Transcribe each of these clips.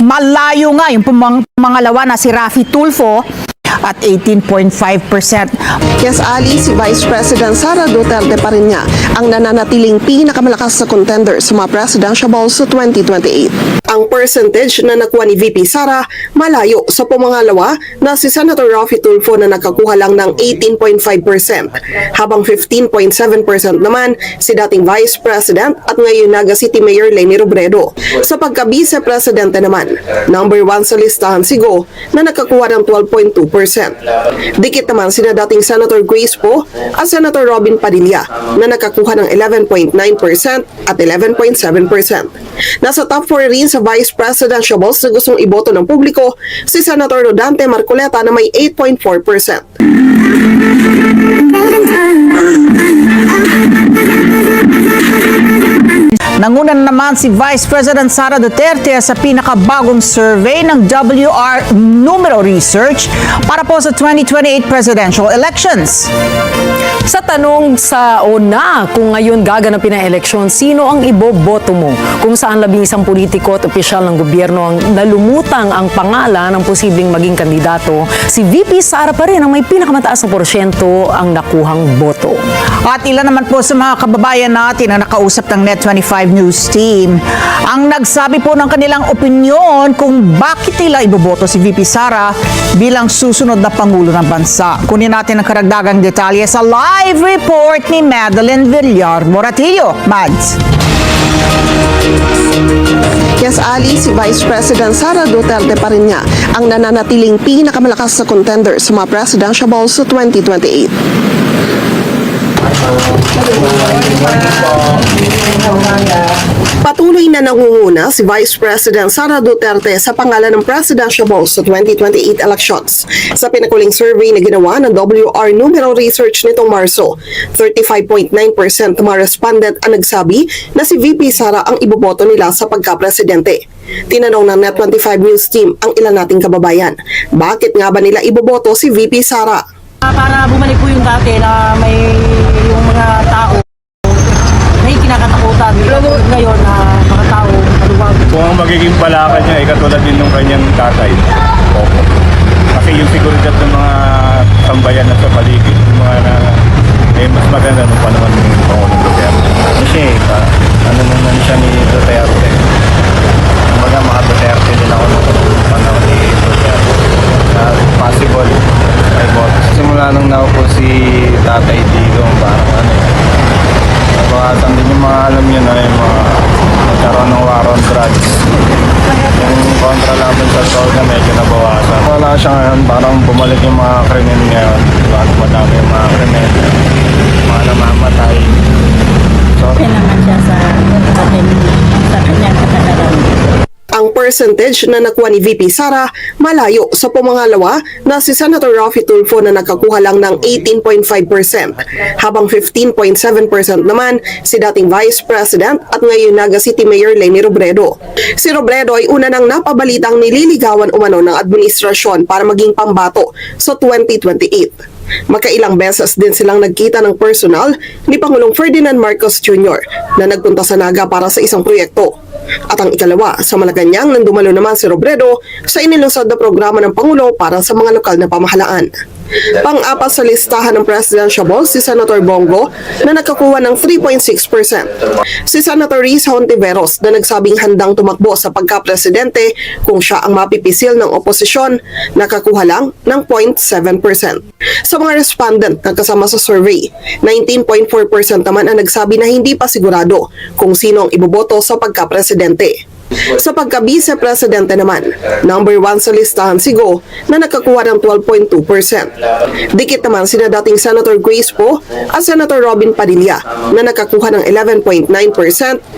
Malayo nga yung pangalawa na si Raffy Tulfo at 18.5%. Yes, Ali, si Vice President Sara Duterte pa rin niya ang nananatiling pinakamalakas sa contender sa mga presidential balls sa 2028. Ang percentage na nakuha ni VP Sara malayo sa pumangalawa na si Senator Raffy Tulfo na nakakuha lang ng 18.5%, habang 15.7% naman si dating Vice President at ngayon Naga City Mayor Leni Robredo. Sa pagka-Vice Presidente naman, number 1 sa listahan si Go na nakakuha ng 12.2%. Dikit naman sina dating Senator Grace Poe at Senator Robin Padilla na nakakuha ng 11.9% at 11.7%. Nasa top 4 rin sa Vice Presidential balls na gustong iboto ng publiko si Senator Rodante Marcoleta na may 8.4%. Nanguna naman si Vice President Sara Duterte sa pinakabagong survey ng WR Numero Research para po sa 2028 presidential elections. Sa tanong sa una, kung ngayon gaganapin ang eleksyon, sino ang iboboto mo? Kung saan 11 politiko at opisyal ng gobyerno ang nalumutang ang pangalan ng posibleng maging kandidato, si VP Sara pa rin ang may pinakamataas na porsyento ang nakuhang boto. At ilan naman po sa mga kababayan natin na nakausap ng Net25 News Team ang nagsabi po ng kanilang opinyon kung bakit nila iboboto si VP Sara bilang susunod na Pangulo ng Bansa. Kunin natin ang karagdagang detalye sa live report ni Madeline Villar Moratillo. Mads. Yes, Ali, si Vice President Sara Duterte pa rin niya ang nananatiling pinakamalakas sa contender sa mga presidential balls sa 2028. Patuloy na nangunguna si Vice President Sara Duterte sa pangalan ng presidential balls sa 2028 elections. Sa pinakuling survey na ginawa ng WR Numero Research nitong Marso, 35.9% ng mga respondent ang nagsabi na si VP Sara ang iboboto nila sa pagka-presidente. Tinanong ng Net25 News Team ang ilan nating kababayan, bakit nga ba nila iboboto si VP Sara? Para bumalik po yung dati na may yung mga tao may kinakatakutan. Ngayon na mga tao maluwag. Kung ang magiging palakad niya ay katulad din ng kanyang tatay, opo. Kasi yung seguridad ng mga sambayan na sa paligid, yung mga mas maganda nung panahon ng Pangulong Duterte. Kasi ano naman siya ni Duterte. Kumbaga mga Duterte din ako nung panahon ni Duterte. Possible ay boto. Simula nung naupo si Tatay Digong, parang nabawasan din yung mga alam nyo na yung mga nagkaroon ng war on drugs. Yung kontra laban sa droga medyo nabawasan. Wala siya ngayon, parang bumalik yung mga krimen ngayon. Diba? Madami yung mga krimen, mga namamatay. Okay naman siya sa kanyang katagalan. Ang percentage na nakuha ni VP Sara malayo sa pumangalawa na si Senator Raffy Tulfo na nakakuha lang ng 18.5%, habang 15.7% naman si dating Vice President at ngayon Naga City Mayor Leni Robredo. Si Robredo ay una nang napabalitang nililigawan umano ng administrasyon para maging pambato sa 2028. Magkailang beses din silang nagkita ng personal ni Pangulong Ferdinand Marcos Jr. na nagpunta sa Naga para sa isang proyekto. At ang ikalawa, sa Malacanang nang dumalo naman si Robredo sa inilusad na programa ng Pangulo para sa mga lokal na pamahalaan. Pang-apat sa listahan ng presidential balls si Senator Bongo na nakakuha ng 3.6%. Si Senator Risa Hontiveros na nagsabing handang tumakbo sa pagka-presidente kung siya ang mapipisil ng oposisyon, nakakuha lang ng 0.7%. Sa mga respondent na kasama sa survey, 19.4% naman ang nagsabi na hindi pa sigurado kung sino ang iboboto sa pagka-presidente. Sa pagka-Vice Presidente naman, number 1 sa listahan si Go na nakakuha ng 12.2%. Dikit naman sina dating Senator Grace Poe at Senator Robin Padilla na nakakuha ng 11.9%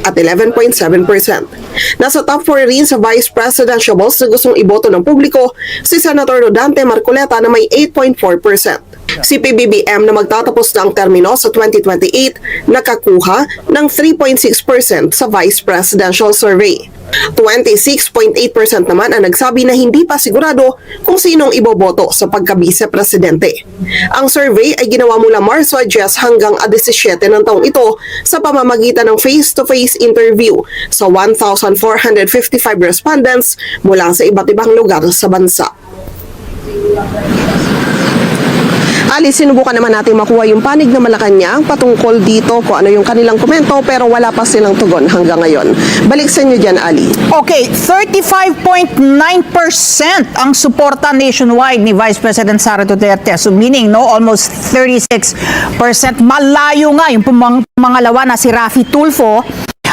at 11.7%. Nasa top 4 rin sa Vice Presidential balls na gustong iboto ng publiko si Senator Rodante Marcoleta na may 8.4%. Si PBBM na magtatapos na ang termino sa 2028 nakakuha ng 3.6% sa Vice Presidential Survey. 26.8% naman ang nagsabi na hindi pa sigurado kung sinong iboboto sa pagka-vice-presidente. Ang survey ay ginawa mula Marso 10 hanggang 17 ng taong ito sa pamamagitan ng face-to-face interview sa 1,455 respondents mula sa iba't ibang lugar sa bansa. Ali, sinubukan naman natin makuha yung panig na Malacanang patungkol dito kung ano yung kanilang komento pero wala pa silang tugon hanggang ngayon. Balik sa inyo dyan, Ali. Okay, 35.9% ang suporta nationwide ni Vice President Sara Duterte. So meaning, no, almost 36%. Malayo nga yung pangalawa na si Raffy Tulfo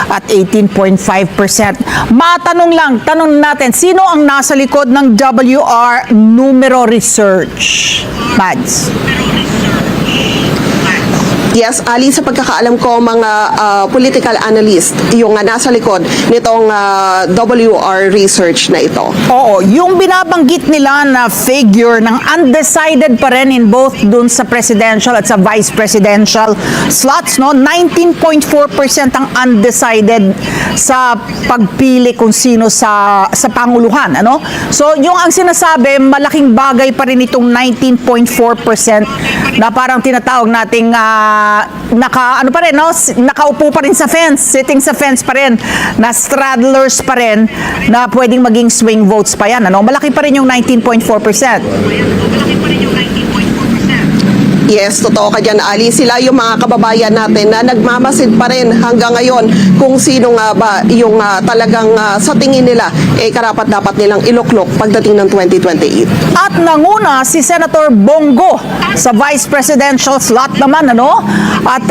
at 18.5%. Tanong natin, sino ang nasa likod ng WR Numero Research? Mads. Yes, Ali, sa pagkakaalam ko, mga political analyst yung nasa likod nitong WR research na ito. Oo, yung binabanggit nila na figure ng undecided pa rin in both dun sa presidential at sa vice presidential slots, no? 19.4% ang undecided sa pagpili kung sino sa panguluhan, ano? So, yung ang sinasabi, malaking bagay pa rin itong 19.4% na parang tinatawag nating nakaupo pa rin sa fence, sitting sa fence pa rin, na straddlers pa rin, na pwedeng maging swing votes pa yan. Ano? Malaki pa rin yung 19.4%. Yes, totoo ka dyan, Ali. Sila yung mga kababayan natin na nagmamasid pa rin hanggang ngayon kung sino nga ba yung talagang sa tingin nila karapat dapat nilang iluklok pagdating ng 2028. At nanguna si Senator Bongo sa vice presidential slot naman, ano? At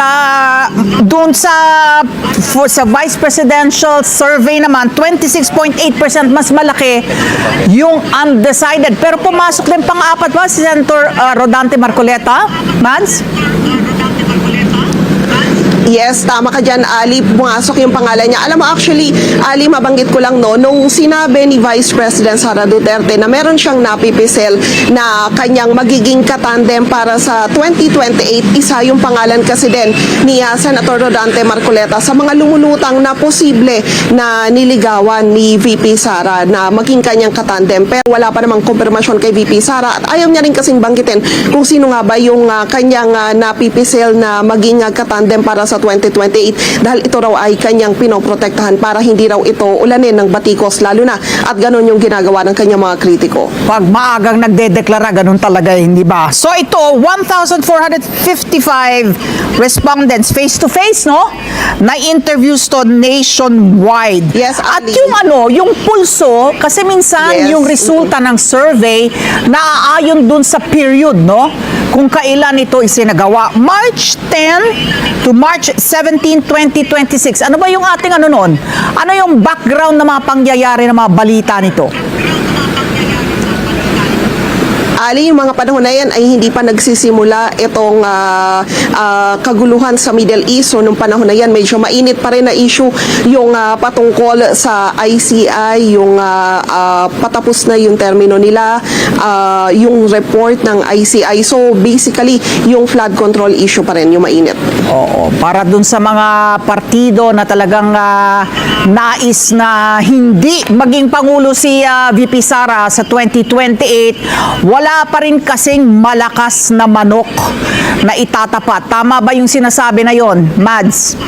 doon sa vice presidential survey naman, 26.8% mas malaki yung undecided. Pero pumasok din pang-apat pa si Senator Rodante Marcoleta. Mads? Yes, tama ka dyan, Ali. Pumasok yung pangalan niya. Alam mo, actually, Ali, mabanggit ko lang, no, nung sinabi ni Vice President Sara Duterte na meron siyang napipisel na kanyang magiging katandem para sa 2028, isa yung pangalan kasi din ni Senator Rodante Marcoleta sa mga lumulutang na posible na niligawan ni VP Sara na maging kanyang katandem. Pero wala pa namang kumpirmasyon kay VP Sara at ayaw niya rin kasing banggitin kung sino nga ba yung kanyang napipisel na maging katandem para sa 2028 dahil ito raw ay kanyang pinoprotektahan para hindi raw ito ulanin ng batikos lalo na at ganun yung ginagawa ng kanyang mga kritiko. Pag maagang nagdedeklara, ganun talaga, hindi ba? So ito, 1,455 respondents face-to-face, no? Na interviews to nationwide. Yes, At Ali. yung pulso, kasi minsan Yes. yung resulta ng survey naaayon dun sa period, no? Kung kailan ito isinagawa. March 10 to March 17, 2026. Ano ba yung ating ano nun? Ano yung background ng mga pangyayari ng mga balita nito? Ali, yung mga panahon na yan ay hindi pa nagsisimula itong kaguluhan sa Middle East. So, nung panahon na yan, medyo mainit pa rin na issue yung patungkol sa ICI, yung patapos na yung termino nila, yung report ng ICI. So, basically, yung flood control issue pa rin, yung mainit. Oo, para dun sa mga partido na talagang nais na hindi maging Pangulo si VP Sara sa 2028, wala pa rin kasing malakas na manok na itatapat. Tama ba yung sinasabi na yon, Mads?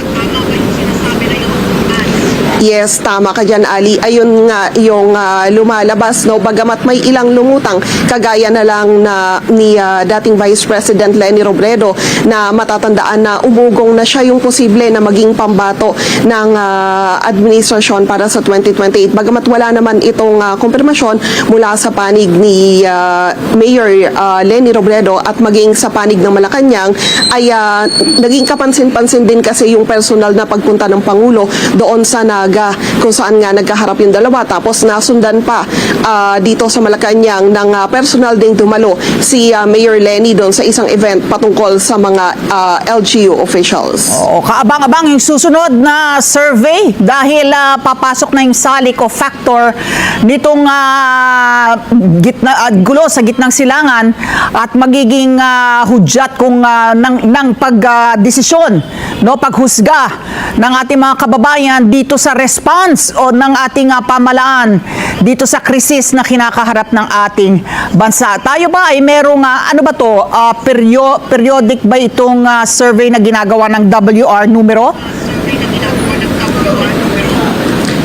Yes, tama ka dyan, Ali. Ayun nga yung lumalabas, no? Bagamat may ilang lumutang, kagaya na lang na ni dating Vice President Leni Robredo na matatandaan na umugong na siya yung posible na maging pambato ng administrasyon para sa 2028. Bagamat wala naman itong kumpirmasyon mula sa panig ni Mayor Leni Robredo at maging sa panig ng Malacanang, ay naging kapansin-pansin din kasi yung personal na pagpunta ng Pangulo doon sa Naga kung saan nga nagkaharap yung dalawa. Tapos nasundan pa dito sa Malacanang ng personal ding dumalo si Mayor Lenny doon sa isang event patungkol sa mga LGU officials. O, kaabang-abang yung susunod na survey dahil papasok na yung salik o factor nitong gulo sa gitnang silangan at magiging hudyat kung ng pagdesisyon, no, paghusga ng ating mga kababayan dito sa response o ng ating pamalaan dito sa krisis na kinakaharap ng ating bansa. Tayo ba ay merong ano ba to, periodic ba itong survey na ginagawa ng WR numero?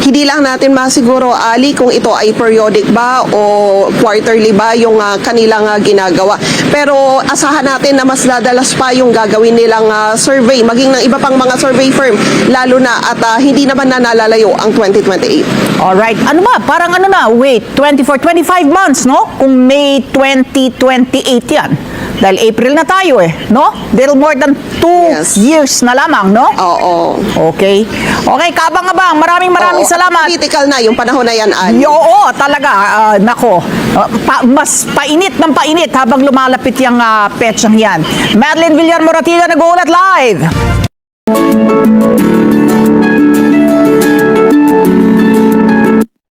Hindi lang natin masiguro, Ali, kung ito ay periodic ba o quarterly ba yung kanilang ginagawa. Pero asahan natin na mas dadalas pa yung gagawin nilang survey, maging ng iba pang mga survey firm, lalo na at hindi naman na nalalayo ang 2028. Alright. Ano ba? Parang ano na? Wait, 25 months, no? Kung May 2028 yan. Dahil April na tayo no? Little more than 2 Yes. years na lamang, no? Oo. Okay. Okay, kabang-abang. Maraming Oo. salamat. Critical na yung panahon na yan, Ali. Oo, talaga. Nako. Mas painit ng painit habang lumalapit yung petsang yan. Madeline Villar Moratilla, nag-uulat live.